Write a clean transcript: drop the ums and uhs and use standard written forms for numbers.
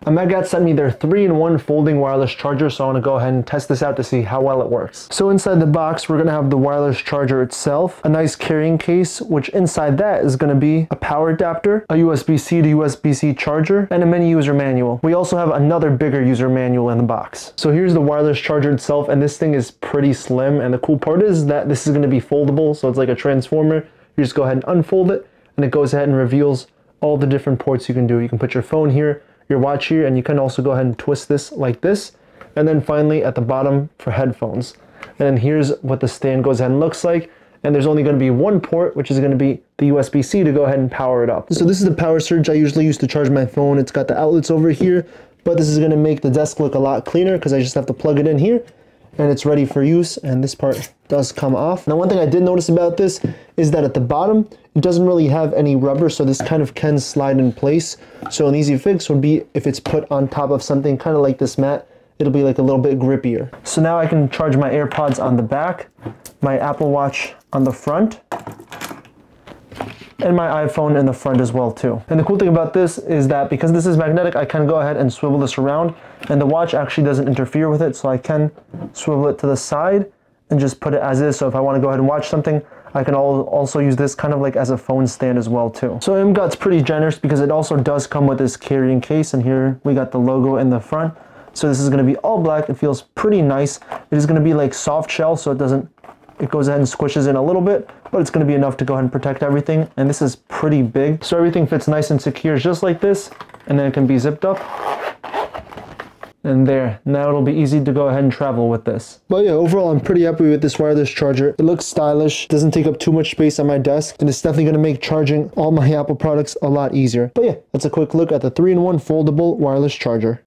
Amegat sent me their 3-in-1 folding wireless charger, so I want to go ahead and test this out to see how well it works. So inside the box, we're going to have the wireless charger itself, a nice carrying case, which inside that is going to be a power adapter, a USB-C to USB-C charger, and a mini user manual. We also have another bigger user manual in the box. So here's the wireless charger itself, and this thing is pretty slim, and the cool part is that this is going to be foldable, so it's like a transformer. You just go ahead and unfold it, and it goes ahead and reveals all the different ports you can do. You can put your phone here, your watch here, and you can also go ahead and twist this like this. And then finally at the bottom for headphones. And then here's what the stand goes ahead and looks like. And there's only going to be one port, which is going to be the USB-C to go ahead and power it up. So this is the power surge I usually use to charge my phone. It's got the outlets over here, but this is going to make the desk look a lot cleaner because I just have to plug it in here and it's ready for use. And this part does come off. Now, one thing I did notice about this is that at the bottom, it doesn't really have any rubber, so this kind of can slide in place. So an easy fix would be if it's put on top of something kind of like this mat, it'll be like a little bit grippier. So now I can charge my AirPods on the back, my Apple Watch on the front, and my iPhone in the front as well too. And the cool thing about this is that because this is magnetic, I can go ahead and swivel this around, and the watch actually doesn't interfere with it, so I can swivel it to the side and just put it as is. So if I want to go ahead and watch something, I can also use this kind of like as a phone stand as well too. So Amegat's pretty generous because it also does come with this carrying case, and here we got the logo in the front. So this is going to be all black. It feels pretty nice. It is going to be like soft shell, so it goes ahead and squishes in a little bit, but it's going to be enough to go ahead and protect everything. And this is pretty big, so everything fits nice and secure just like this, and then it can be zipped up. And there, now it'll be easy to go ahead and travel with this. But yeah, overall I'm pretty happy with this wireless charger. It looks stylish, doesn't take up too much space on my desk, and it's definitely going to make charging all my Apple products a lot easier. But yeah, that's a quick look at the 3-in-1 foldable wireless charger.